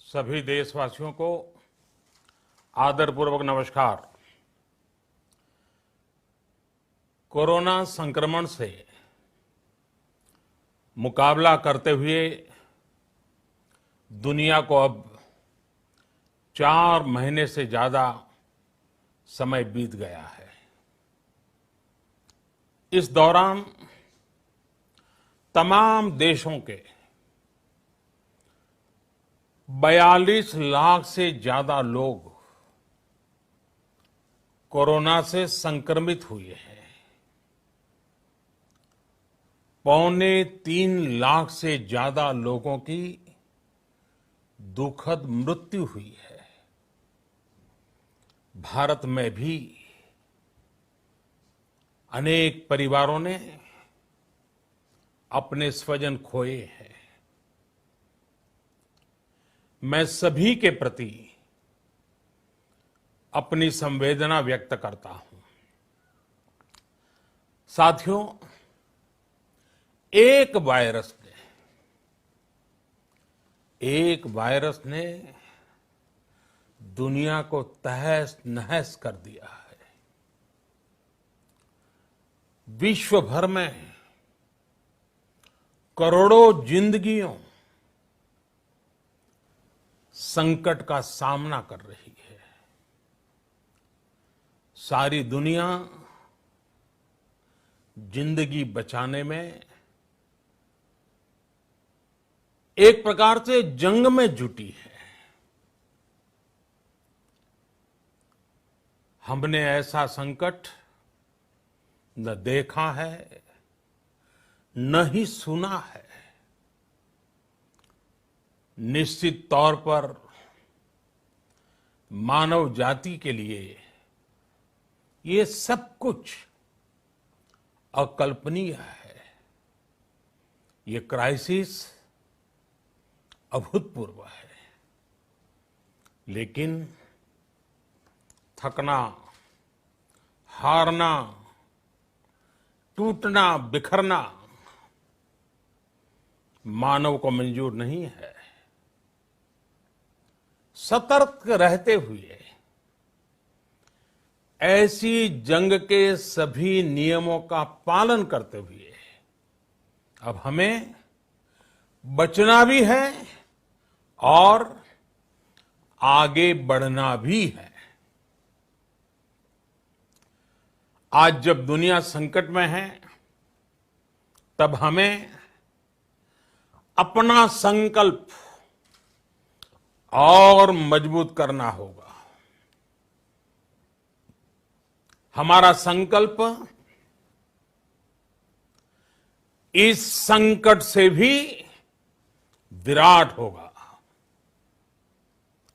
सभी देशवासियों को आदरपूर्वक नमस्कार। कोरोना संक्रमण से मुकाबला करते हुए दुनिया को अब 4 महीने से ज्यादा समय बीत गया है। इस दौरान तमाम देशों के 42 लाख से ज्यादा लोग कोरोना से संक्रमित हुए हैं। 2.25 लाख से ज्यादा लोगों की दुखद मृत्यु हुई है। भारत में भी अनेक परिवारों ने अपने स्वजन खोए हैं। मैं सभी के प्रति अपनी संवेदना व्यक्त करता हूं। साथियों, एक वायरस ने दुनिया को तहस नहस कर दिया है। विश्व भर में करोड़ों जिंदगियों संकट का सामना कर रही है। सारी दुनिया जिंदगी बचाने में एक प्रकार से जंग में जुटी है। हमने ऐसा संकट न देखा है, न ही सुना है। निश्चित तौर पर मानव जाति के लिए ये सब कुछ अकल्पनीय है। ये क्राइसिस अभूतपूर्व है। लेकिन थकना, हारना, टूटना, बिखरना मानव को मंजूर नहीं है। सतर्क रहते हुए ऐसी जंग के सभी नियमों का पालन करते हुए अब हमें बचना भी है और आगे बढ़ना भी है। आज जब दुनिया संकट में है, तब हमें अपना संकल्प और मजबूत करना होगा। हमारा संकल्प इस संकट से भी विराट होगा।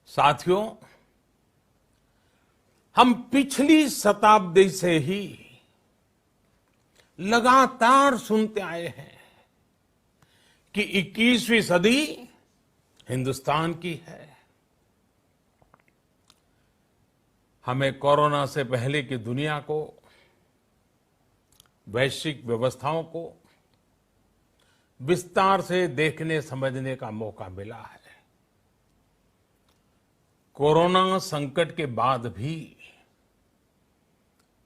साथियों, हम पिछली शताब्दी से ही लगातार सुनते आए हैं कि 21वीं सदी हिंदुस्तान की है। हमें कोरोना से पहले की दुनिया को, वैश्विक व्यवस्थाओं को विस्तार से देखने समझने का मौका मिला है। कोरोना संकट के बाद भी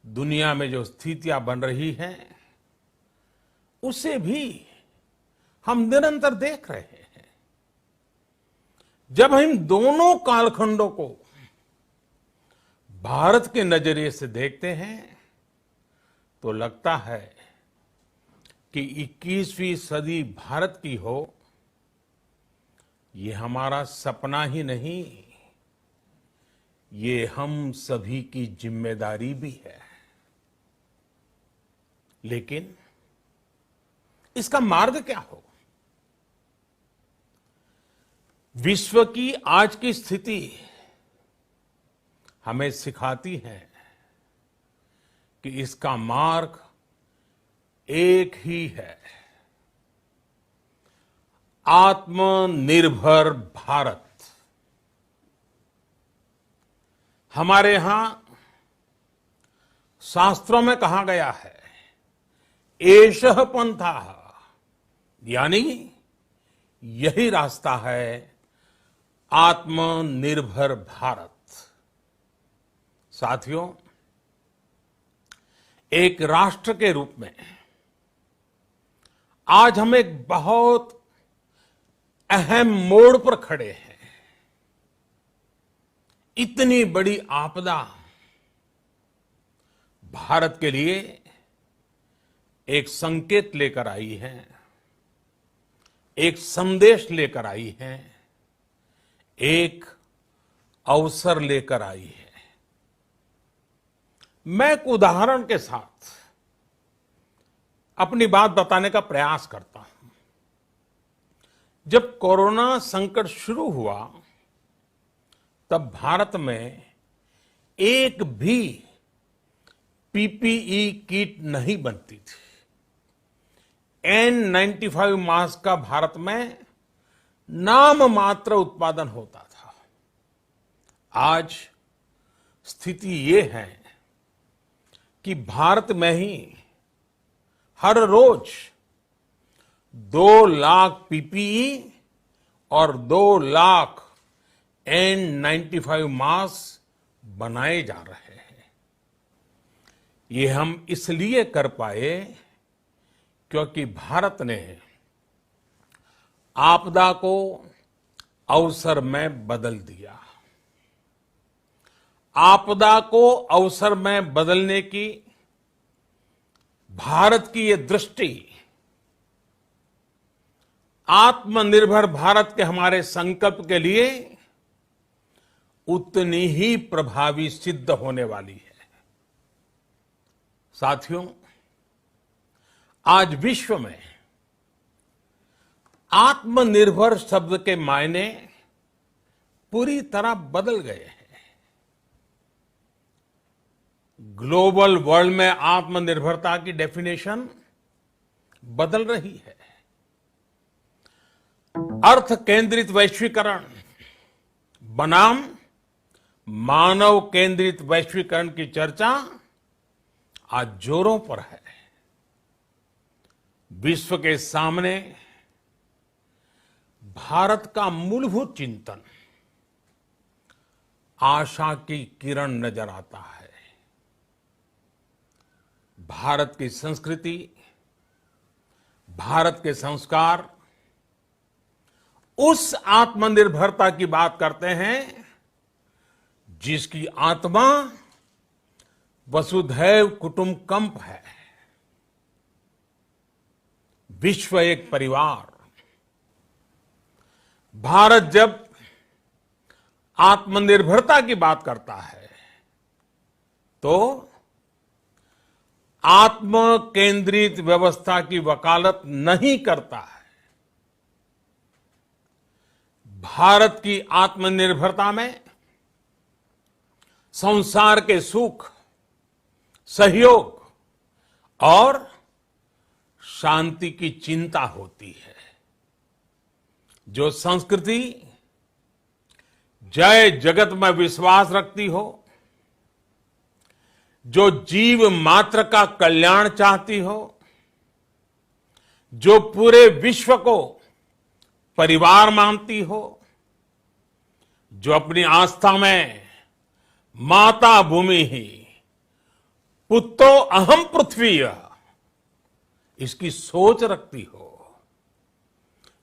दुनिया में जो स्थितियां बन रही हैं, उसे भी हम निरंतर देख रहे हैं। जब हम दोनों कालखंडों को भारत के नजरिए से देखते हैं, तो लगता है कि 21वीं सदी भारत की हो, ये हमारा सपना ही नहीं, ये हम सभी की जिम्मेदारी भी है। लेकिन इसका मार्ग क्या हो? विश्व की आज की स्थिति हमें सिखाती है कि इसका मार्ग एक ही है, आत्मनिर्भर भारत। हमारे यहां शास्त्रों में कहा गया है, एषः पंथः, यानी यही रास्ता है आत्मनिर्भर भारत। साथियों, एक राष्ट्र के रूप में आज हम एक बहुत अहम मोड़ पर खड़े हैं। इतनी बड़ी आपदा भारत के लिए एक संकेत लेकर आई है, एक संदेश लेकर आई है, एक अवसर लेकर आई है। मैं एक उदाहरण के साथ अपनी बात बताने का प्रयास करता हूं। जब कोरोना संकट शुरू हुआ, तब भारत में एक भी पीपीई किट नहीं बनती थी। N95 मास्क का भारत में नाम मात्र उत्पादन होता था। आज स्थिति ये है कि भारत में ही हर रोज 2 लाख पीपीई और 2 लाख N95 मास्क बनाए जा रहे हैं। ये हम इसलिए कर पाए क्योंकि भारत ने आपदा को अवसर में बदल दिया। आपदा को अवसर में बदलने की भारत की ये दृष्टि आत्मनिर्भर भारत के हमारे संकल्प के लिए उतनी ही प्रभावी सिद्ध होने वाली है। साथियों, आज विश्व में आत्मनिर्भर शब्द के मायने पूरी तरह बदल गए हैं। ग्लोबल वर्ल्ड में आत्मनिर्भरता की डेफिनेशन बदल रही है। अर्थ केंद्रित वैश्वीकरण बनाम मानव केंद्रित वैश्वीकरण की चर्चा आज जोरों पर है। विश्व के सामने भारत का मूलभूत चिंतन आशा की किरण नजर आता है। भारत की संस्कृति, भारत के संस्कार उस आत्मनिर्भरता की बात करते हैं जिसकी आत्मा वसुधैव कुटुंबकम है। विश्व एक परिवार। भारत जब आत्मनिर्भरता की बात करता है तो आत्म केंद्रित व्यवस्था की वकालत नहीं करता है। भारत की आत्मनिर्भरता में संसार के सुख, सहयोग और शांति की चिंता होती है। जो संस्कृति जय जगत में विश्वास रखती हो, जो जीव मात्र का कल्याण चाहती हो, जो पूरे विश्व को परिवार मानती हो, जो अपनी आस्था में माता भूमि ही पुत्रो अहम पृथ्वी इसकी सोच रखती हो,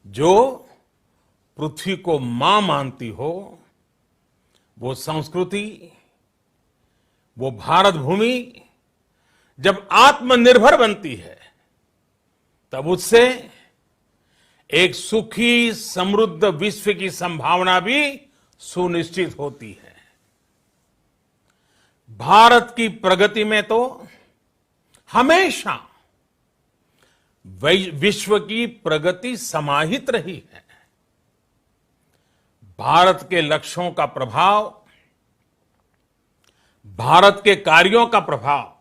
जो पृथ्वी को मां मानती हो, वो संस्कृति, वो भारत भूमि जब आत्मनिर्भर बनती है तब उससे एक सुखी समृद्ध विश्व की संभावना भी सुनिश्चित होती है। भारत की प्रगति में तो हमेशा विश्व की प्रगति समाहित रही है। भारत के लक्ष्यों का प्रभाव, भारत के कार्यों का प्रभाव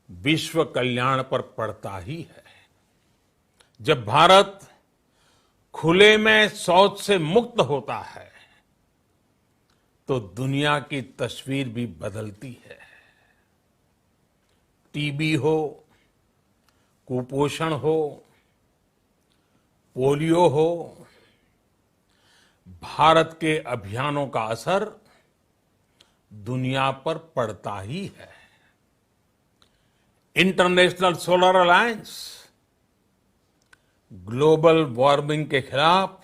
विश्व कल्याण पर पड़ता ही है। जब भारत खुले में शौच से मुक्त होता है तो दुनिया की तस्वीर भी बदलती है। टीबी हो, कुपोषण हो, पोलियो हो, भारत के अभियानों का असर दुनिया पर पड़ता ही है। International solar alliance global warming के खिलाफ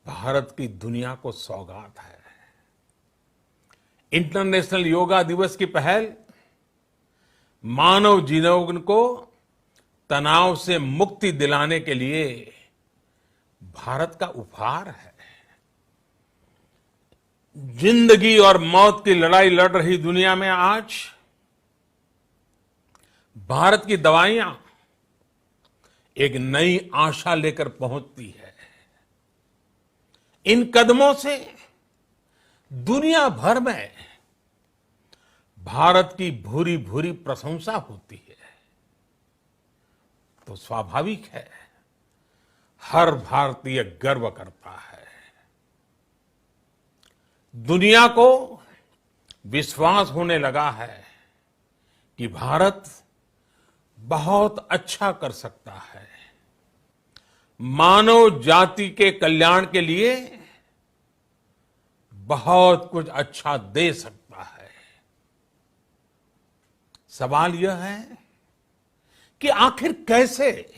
भारत की दुनिया को सौगात है। इंटरनेशनल योगा दिवस की पहल मानव जीवन को तनाव से मुक्ति दिलाने के लिए भारत का उपहार है। जिंदगी और मौत की लड़ाई लड़ रही दुनिया में आज भारत की दवाइयां एक नई आशा लेकर पहुंचती है। इन कदमों से दुनिया भर में भारत की भूरी भूरी प्रशंसा होती है। तो स्वाभाविक है, हर भारतीय गर्व करता है। दुनिया को विश्वास होने लगा है कि भारत बहुत अच्छा कर सकता है, मानव जाति के कल्याण के लिए बहुत कुछ अच्छा दे सकता है। सवाल यह है कि आखिर कैसे?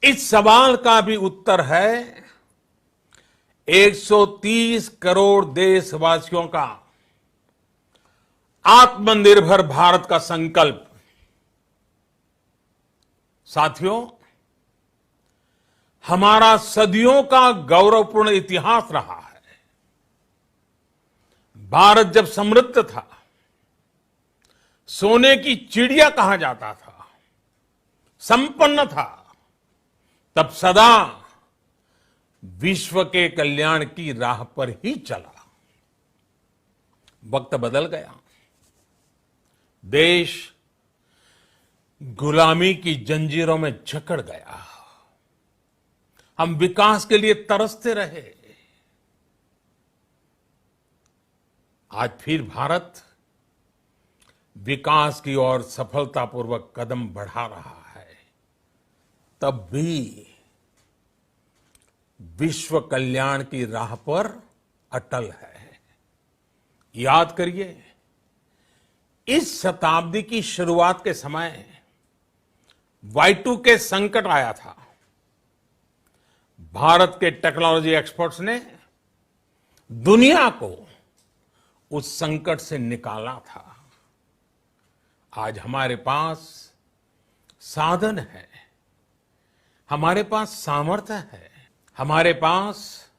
इस सवाल का भी उत्तर है 130 करोड़ देशवासियों का आत्मनिर्भर भारत का संकल्प। साथियों, हमारा सदियों का गौरवपूर्ण इतिहास रहा है। भारत जब समृद्ध था, सोने की चिड़िया कहा जाता था, संपन्न था, तब सदा विश्व के कल्याण की राह पर ही चला। वक्त बदल गया, देश गुलामी की जंजीरों में जकड़ गया। हम विकास के लिए तरसते रहे। आज फिर भारत विकास की ओर सफलतापूर्वक कदम बढ़ा रहा है। तब भी विश्व कल्याण की राह पर अटल है। याद करिए, इस शताब्दी की शुरुआत के समय Y2K संकट आया था। भारत के टेक्नोलॉजी एक्सपर्ट्स ने दुनिया को उस संकट से निकाला था। आज हमारे पास साधन है, हमारे पास सामर्थ्य है, हमारे पास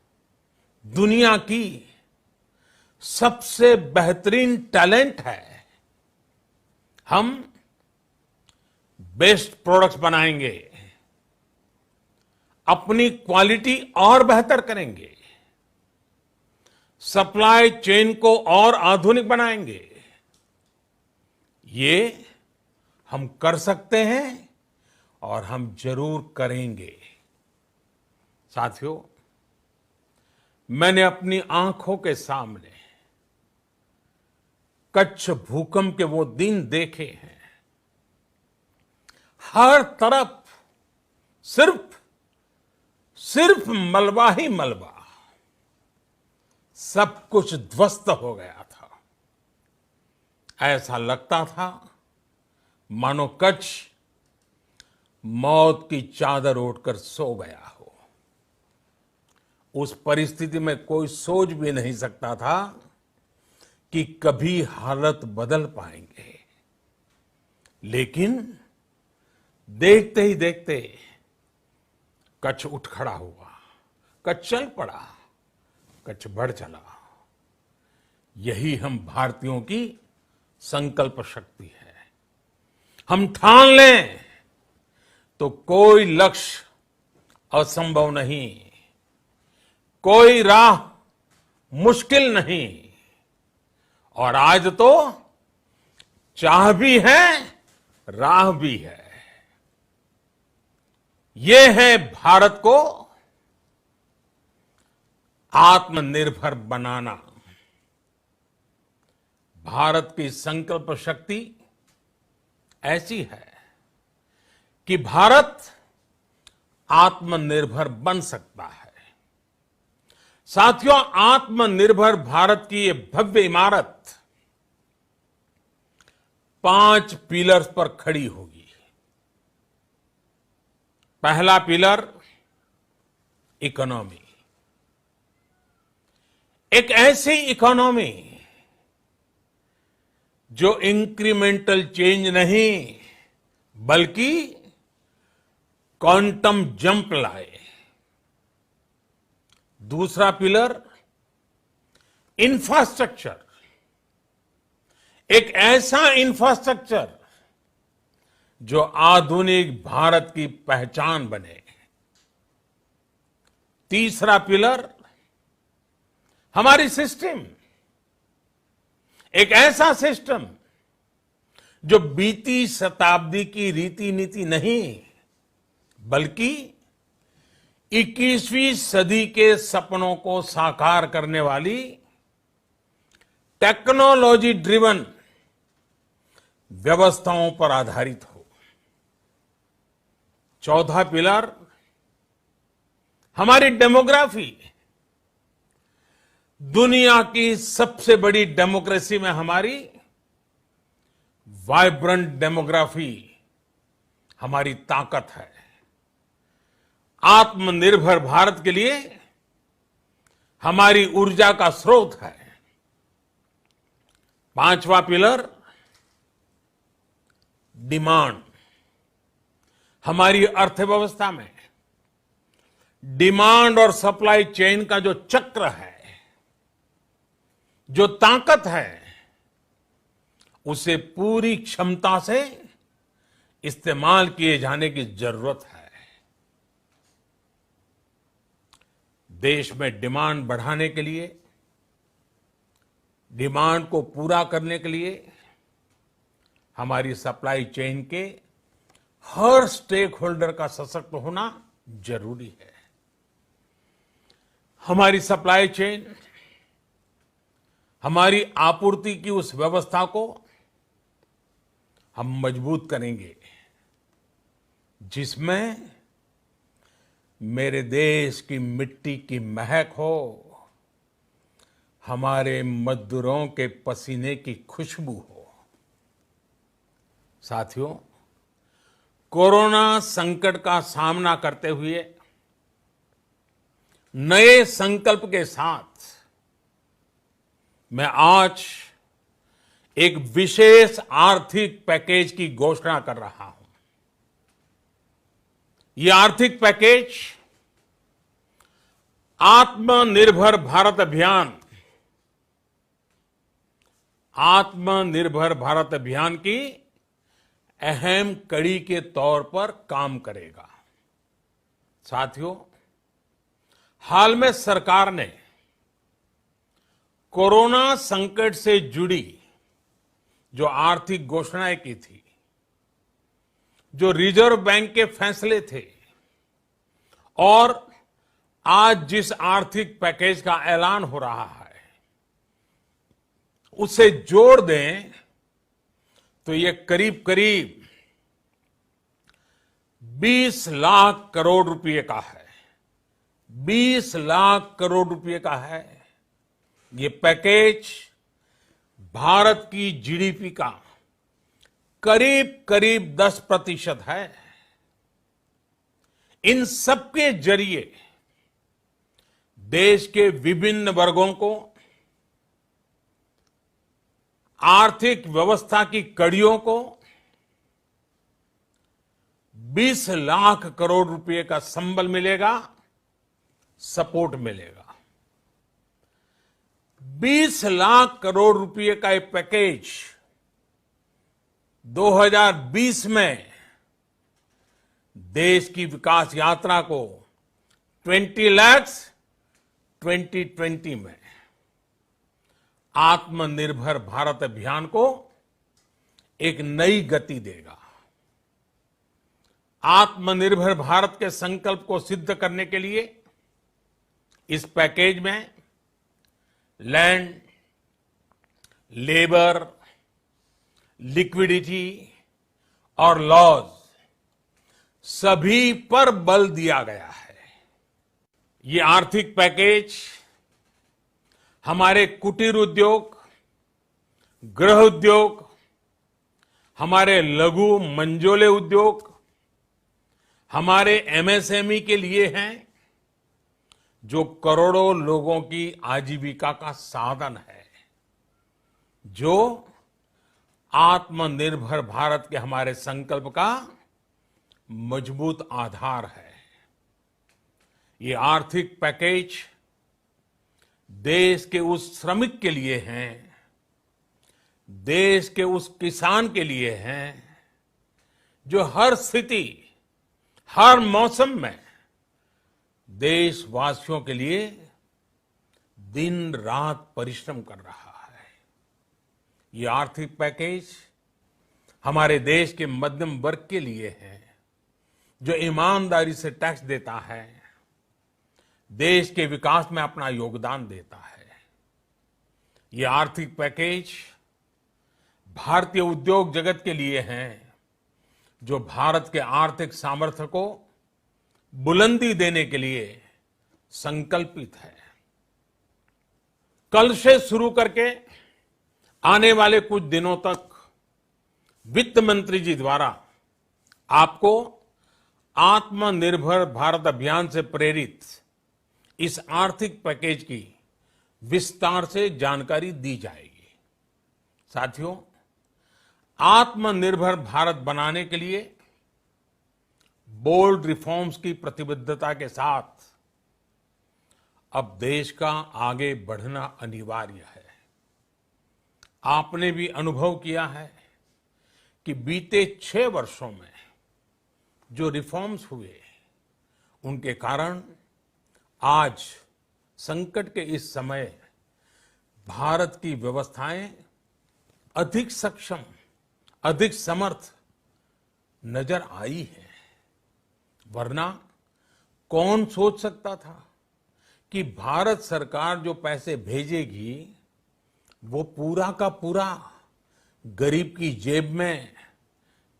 दुनिया की सबसे बेहतरीन टैलेंट है। हम बेस्ट प्रोडक्ट्स बनाएंगे, अपनी क्वालिटी और बेहतर करेंगे, सप्लाई चेन को और आधुनिक बनाएंगे। ये हम कर सकते हैं और हम जरूर करेंगे। साथियों, मैंने अपनी आंखों के सामने कच्छ भूकंप के वो दिन देखे हैं। हर तरफ सिर्फ मलबा ही मलबा, सब कुछ ध्वस्त हो गया था। ऐसा लगता था मानो कच्छ मौत की चादर ओढ़कर सो गया हो। उस परिस्थिति में कोई सोच भी नहीं सकता था कि कभी हालत बदल पाएंगे। लेकिन देखते ही देखते कच्छ उठ खड़ा हुआ, कच्छ चल पड़ा, कच्छ बढ़ चला। यही हम भारतीयों की संकल्प शक्ति है। हम ठान लें तो कोई लक्ष्य असंभव नहीं, कोई राह मुश्किल नहीं। और आज तो चाह भी है, राह भी है। ये है भारत को आत्मनिर्भर बनाना। भारत की संकल्प शक्ति ऐसी है कि भारत आत्मनिर्भर बन सकता है। साथियों, आत्मनिर्भर भारत की ये भव्य इमारत 5 पिलर्स पर खड़ी होगी। पहला पिलर इकोनॉमी। एक ऐसी इकोनॉमी जो इंक्रीमेंटल चेंज नहीं बल्कि क्वांटम जंप लाए। दूसरा पिलर इंफ्रास्ट्रक्चर। एक ऐसा इंफ्रास्ट्रक्चर जो आधुनिक भारत की पहचान बने। तीसरा पिलर हमारी सिस्टम। एक ऐसा सिस्टम जो बीती शताब्दी की रीति नीति नहीं बल्कि 21वीं सदी के सपनों को साकार करने वाली टेक्नोलॉजी ड्रिवन व्यवस्थाओं पर आधारित हो। चौथा पिलर हमारी डेमोग्राफी। दुनिया की सबसे बड़ी डेमोक्रेसी में हमारी वाइब्रेंट डेमोग्राफी हमारी ताकत है। आत्मनिर्भर भारत के लिए हमारी ऊर्जा का स्रोत है। पांचवा पिलर डिमांड। हमारी अर्थव्यवस्था में डिमांड और सप्लाई चेन का जो चक्र है, जो ताकत है, उसे पूरी क्षमता से इस्तेमाल किए जाने की जरूरत है। देश में डिमांड बढ़ाने के लिए, डिमांड को पूरा करने के लिए हमारी सप्लाई चेन के हर स्टेक होल्डर का सशक्त होना जरूरी है। हमारी सप्लाई चेन, हमारी आपूर्ति की उस व्यवस्था को हम मजबूत करेंगे जिसमें मेरे देश की मिट्टी की महक हो, हमारे मजदूरों के पसीने की खुशबू हो। साथियों, कोरोना संकट का सामना करते हुए नए संकल्प के साथ मैं आज एक विशेष आर्थिक पैकेज की घोषणा कर रहा हूं। ये आर्थिक पैकेज आत्मनिर्भर भारत अभियान, आत्मनिर्भर भारत अभियान की अहम कड़ी के तौर पर काम करेगा। साथियों, हाल में सरकार ने कोरोना संकट से जुड़ी जो आर्थिक घोषणाएं की थी, जो रिजर्व बैंक के फैसले थे और आज जिस आर्थिक पैकेज का ऐलान हो रहा है, उसे जोड़ दें तो ये करीब करीब 20 लाख करोड़ रुपए का है। 20 लाख करोड़ रुपए का है। ये पैकेज भारत की जीडीपी का करीब करीब 10% है। इन सबके जरिए देश के विभिन्न वर्गों को आर्थिक व्यवस्था की कड़ियों को 20 लाख करोड़ रुपए का संबल मिलेगा, सपोर्ट मिलेगा। 20 लाख करोड़ रुपए का एक पैकेज 2020 में देश की विकास यात्रा को 20 लाख 2020 में आत्मनिर्भर भारत अभियान को एक नई गति देगा। आत्मनिर्भर भारत के संकल्प को सिद्ध करने के लिए इस पैकेज में लैंड, लेबर, लिक्विडिटी और लॉज सभी पर बल दिया गया है। ये आर्थिक पैकेज हमारे कुटीर उद्योग, गृह उद्योग, हमारे लघु मंझोले उद्योग, हमारे एमएसएमई के लिए हैं, जो करोड़ों लोगों की आजीविका का साधन है, जो आत्मनिर्भर भारत के हमारे संकल्प का मजबूत आधार है। ये आर्थिक पैकेज देश के उस श्रमिक के लिए हैं, देश के उस किसान के लिए हैं, जो हर स्थिति, हर मौसम में देशवासियों के लिए दिन रात परिश्रम कर रहा है। ये आर्थिक पैकेज हमारे देश के मध्यम वर्ग के लिए है, जो ईमानदारी से टैक्स देता है, देश के विकास में अपना योगदान देता है। ये आर्थिक पैकेज भारतीय उद्योग जगत के लिए हैं, जो भारत के आर्थिक सामर्थ्य को बुलंदी देने के लिए संकल्पित है। कल से शुरू करके आने वाले कुछ दिनों तक वित्त मंत्री जी द्वारा आपको आत्मनिर्भर भारत अभियान से प्रेरित इस आर्थिक पैकेज की विस्तार से जानकारी दी जाएगी। साथियों, आत्मनिर्भर भारत बनाने के लिए बोल्ड रिफॉर्म्स की प्रतिबद्धता के साथ अब देश का आगे बढ़ना अनिवार्य है। आपने भी अनुभव किया है कि बीते 6 वर्षों में जो रिफॉर्म्स हुए, उनके कारण आज संकट के इस समय भारत की व्यवस्थाएं अधिक सक्षम, अधिक समर्थ नजर आई है। वरना कौन सोच सकता था कि भारत सरकार जो पैसे भेजेगी वो पूरा का पूरा गरीब की जेब में,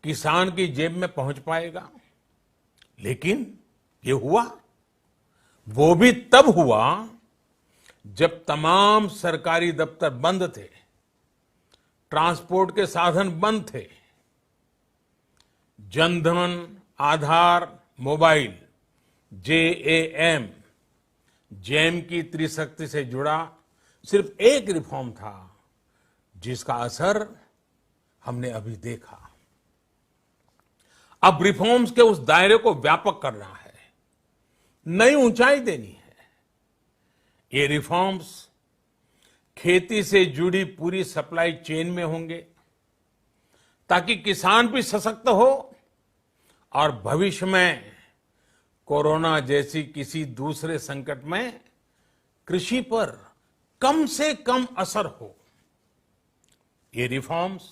किसान की जेब में पहुंच पाएगा। लेकिन ये हुआ, वो भी तब हुआ जब तमाम सरकारी दफ्तर बंद थे, ट्रांसपोर्ट के साधन बंद थे, जनधन, आधार, मोबाइल, जेएएम, जैम की त्रिशक्ति से जुड़ा सिर्फ एक रिफॉर्म था, जिसका असर हमने अभी देखा। अब रिफॉर्म्स के उस दायरे को व्यापक करना है, नई ऊंचाई देनी है। ये रिफॉर्म्स खेती से जुड़ी पूरी सप्लाई चेन में होंगे, ताकि किसान भी सशक्त हो और भविष्य में कोरोना जैसी किसी दूसरे संकट में कृषि पर कम से कम असर हो। ये रिफॉर्म्स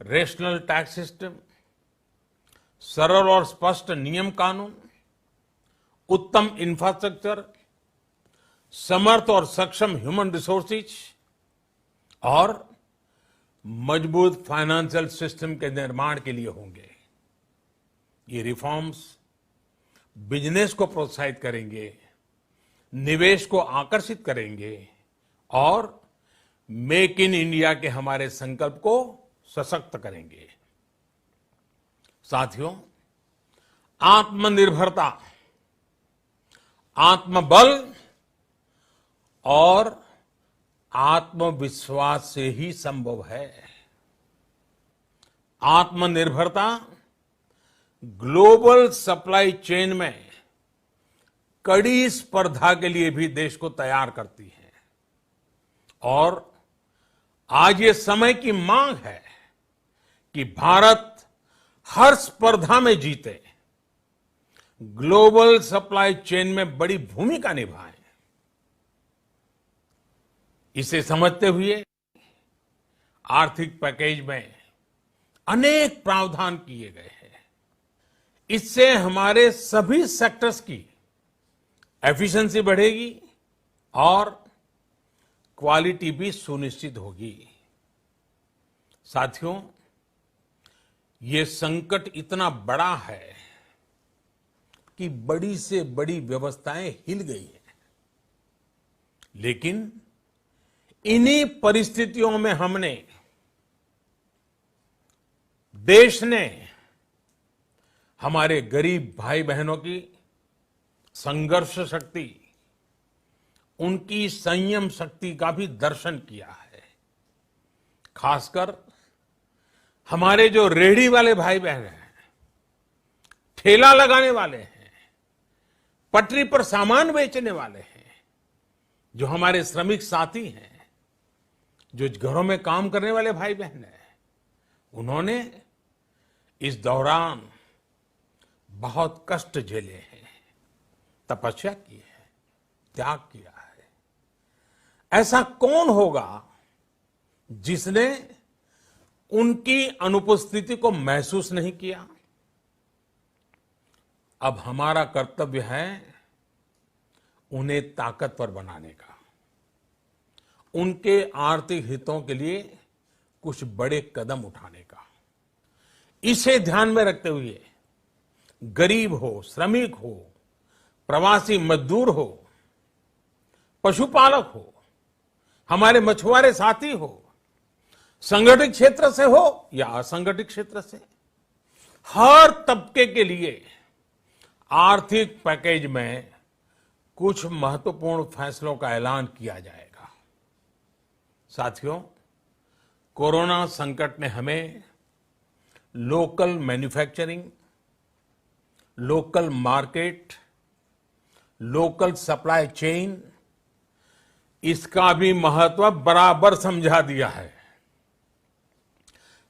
रेशनल टैक्स सिस्टम, सरल और स्पष्ट नियम कानून, उत्तम इंफ्रास्ट्रक्चर, समर्थ और सक्षम ह्यूमन रिसोर्सेज और मजबूत फाइनेंशियल सिस्टम के निर्माण के लिए होंगे। ये रिफॉर्म्स बिजनेस को प्रोत्साहित करेंगे, निवेश को आकर्षित करेंगे और मेक इन इंडिया के हमारे संकल्प को सशक्त करेंगे। साथियों, आत्मनिर्भरता, आत्मबल और आत्मविश्वास से ही संभव है। आत्मनिर्भरता ग्लोबल सप्लाई चेन में कड़ी स्पर्धा के लिए भी देश को तैयार करती है और आज ये समय की मांग है कि भारत हर स्पर्धा में जीते, ग्लोबल सप्लाई चेन में बड़ी भूमिका निभाए। इसे समझते हुए आर्थिक पैकेज में अनेक प्रावधान किए गए हैं। इससे हमारे सभी सेक्टर्स की एफिशिएंसी बढ़ेगी और क्वालिटी भी सुनिश्चित होगी। साथियों, ये संकट इतना बड़ा है कि बड़ी से बड़ी व्यवस्थाएं हिल गई हैं। लेकिन इन्हीं परिस्थितियों में हमने, देश ने हमारे गरीब भाई बहनों की संघर्ष शक्ति, उनकी संयम शक्ति का भी दर्शन किया है। खासकर हमारे जो रेहड़ी वाले भाई बहन हैं, ठेला लगाने वाले हैं, पटरी पर सामान बेचने वाले हैं, जो हमारे श्रमिक साथी हैं, जो घरों में काम करने वाले भाई बहन हैं, उन्होंने इस दौरान बहुत कष्ट झेले हैं, तपस्या की है, त्याग किया है। ऐसा कौन होगा जिसने उनकी अनुपस्थिति को महसूस नहीं किया? अब हमारा कर्तव्य है उन्हें ताकतवर बनाने का, उनके आर्थिक हितों के लिए कुछ बड़े कदम उठाने का। इसे ध्यान में रखते हुए गरीब हो, श्रमिक हो, प्रवासी मजदूर हो, पशुपालक हो, हमारे मछुआरे साथी हो, संगठित क्षेत्र से हो या असंगठित क्षेत्र से, हर तबके के लिए आर्थिक पैकेज में कुछ महत्वपूर्ण फैसलों का ऐलान किया जाएगा। साथियों, कोरोना संकट ने हमें local manufacturing, local market, local supply chain, इसका भी महत्व बराबर समझा दिया है।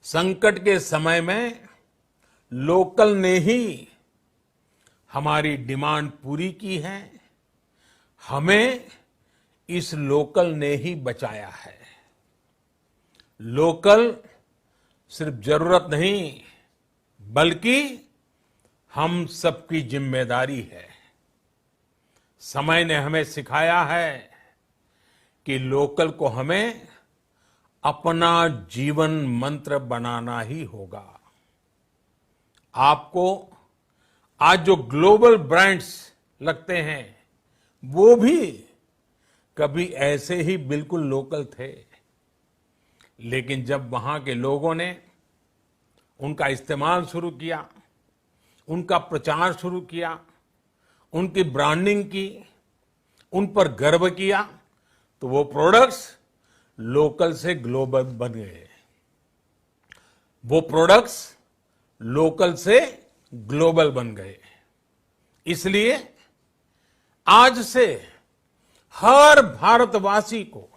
संकट के समय में लोकल ने ही हमारी डिमांड पूरी की है, हमें इस लोकल ने ही बचाया है। लोकल सिर्फ जरूरत नहीं, बल्कि हम सबकी जिम्मेदारी है। समय ने हमें सिखाया है कि लोकल को हमें अपना जीवन मंत्र बनाना ही होगा। आपको आज जो ग्लोबल ब्रांड्स लगते हैं, वो भी कभी ऐसे ही बिल्कुल लोकल थे, लेकिन जब वहां के लोगों ने उनका इस्तेमाल शुरू किया, उनका प्रचार शुरू किया, उनकी ब्रांडिंग की, उन पर गर्व किया, तो वो प्रोडक्ट्स लोकल से ग्लोबल बन गए। वो प्रोडक्ट्स लोकल से ग्लोबल बन गए। इसलिए आज से हर भारतवासी को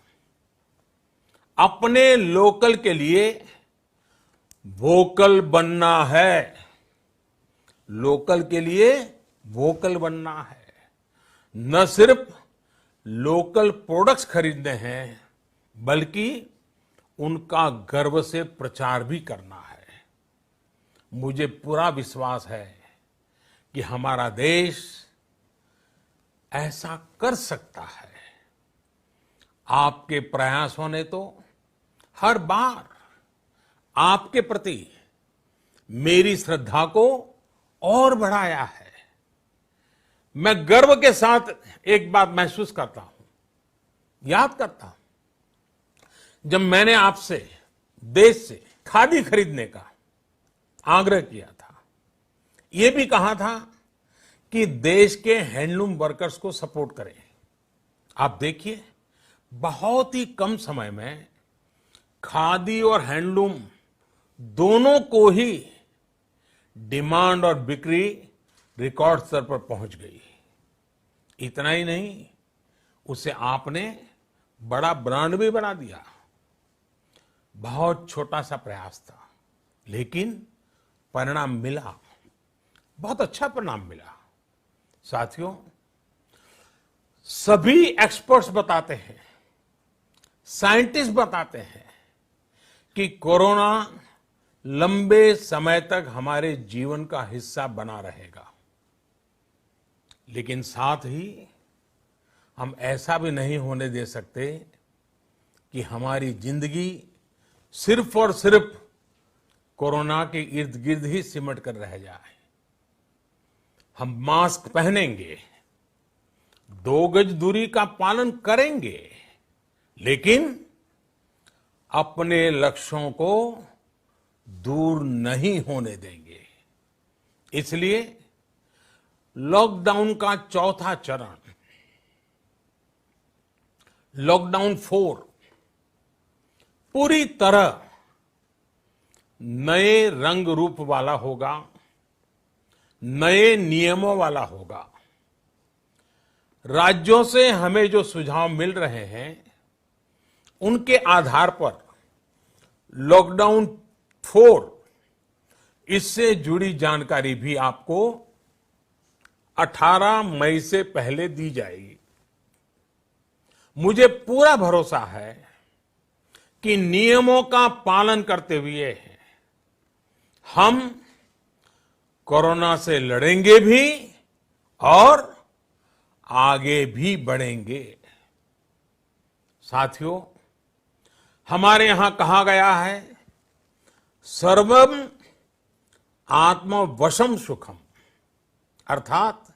अपने लोकल के लिए वोकल बनना है। लोकल के लिए वोकल बनना है। न सिर्फ लोकल प्रोडक्ट्स खरीदने हैं, बल्कि उनका गर्व से प्रचार भी करना है। मुझे पूरा विश्वास है कि हमारा देश ऐसा कर सकता है। आपके प्रयासों ने तो हर बार आपके प्रति मेरी श्रद्धा को और बढ़ाया है। मैं गर्व के साथ एक बात महसूस करता हूं, याद करता हूं, जब मैंने आपसे देश से खादी खरीदने का आग्रह किया था, यह भी कहा था कि देश के हैंडलूम वर्कर्स को सपोर्ट करें। आप देखिए, बहुत ही कम समय में खादी और हैंडलूम दोनों को ही डिमांड और बिक्री रिकॉर्ड स्तर पर पहुंच गई। इतना ही नहीं, उसे आपने बड़ा ब्रांड भी बना दिया। बहुत छोटा सा प्रयास था, लेकिन परिणाम मिला, बहुत अच्छा परिणाम मिला। साथियों, सभी एक्सपर्ट्स बताते हैं, साइंटिस्ट बताते हैं कि कोरोना लंबे समय तक हमारे जीवन का हिस्सा बना रहेगा। लेकिन साथ ही हम ऐसा भी नहीं होने दे सकते कि हमारी जिंदगी सिर्फ और सिर्फ कोरोना के इर्द गिर्द ही सिमट कर रह जाए। हम मास्क पहनेंगे, 2 गज दूरी का पालन करेंगे, लेकिन अपने लक्ष्यों को दूर नहीं होने देंगे। इसलिए लॉकडाउन का चौथा चरण, लॉकडाउन 4, पूरी तरह नए रंग रूप वाला होगा, नए नियमों वाला होगा। राज्यों से हमें जो सुझाव मिल रहे हैं, उनके आधार पर लॉकडाउन 4, इससे जुड़ी जानकारी भी आपको 18 मई से पहले दी जाएगी। मुझे पूरा भरोसा है कि नियमों का पालन करते हुए हम कोरोना से लड़ेंगे भी और आगे भी बढ़ेंगे। साथियों, हमारे यहां कहा गया है, सर्वम आत्मवशम सुखम, अर्थात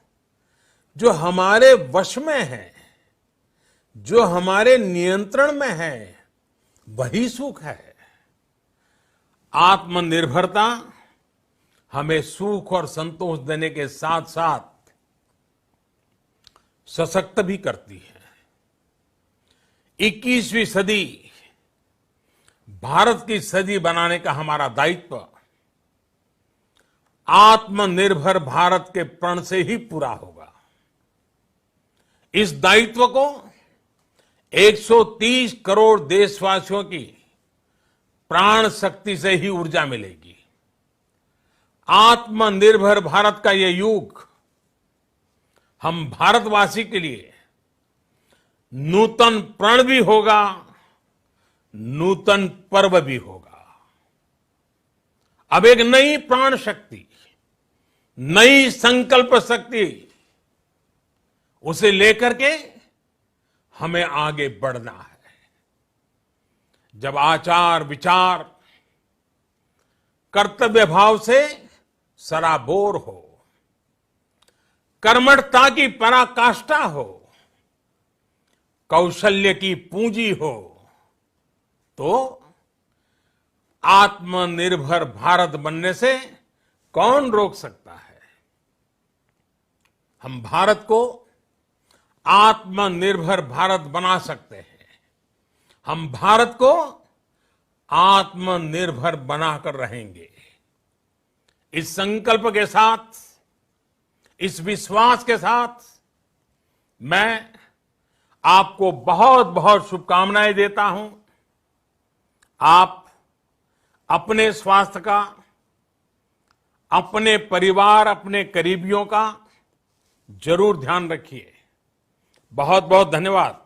जो हमारे वश में है, जो हमारे नियंत्रण में है, वही सुख है। आत्मनिर्भरता हमें सुख और संतोष देने के साथ साथ सशक्त भी करती है। 21वीं सदी भारत की सदी बनाने का हमारा दायित्व आत्मनिर्भर भारत के प्रण से ही पूरा होगा। इस दायित्व को 130 करोड़ देशवासियों की प्राण शक्ति से ही ऊर्जा मिलेगी। आत्मनिर्भर भारत का यह युग हम भारतवासी के लिए नूतन प्रण भी होगा, नूतन पर्व भी होगा। अब एक नई प्राण शक्ति, नई संकल्प शक्ति, उसे लेकर के हमें आगे बढ़ना है। जब आचार विचार कर्तव्य भाव से सराबोर हो, कर्मठता की पराकाष्ठा हो, कौशल्य की पूंजी हो, तो आत्मनिर्भर भारत बनने से कौन रोक सकता है। हम भारत को आत्मनिर्भर भारत बना सकते हैं। हम भारत को आत्मनिर्भर बनाकर रहेंगे। इस संकल्प के साथ, इस विश्वास के साथ मैं आपको बहुत बहुत शुभकामनाएं देता हूं। आप अपने स्वास्थ्य का, अपने परिवार, अपने करीबियों का जरूर ध्यान रखिए। बहुत बहुत धन्यवाद।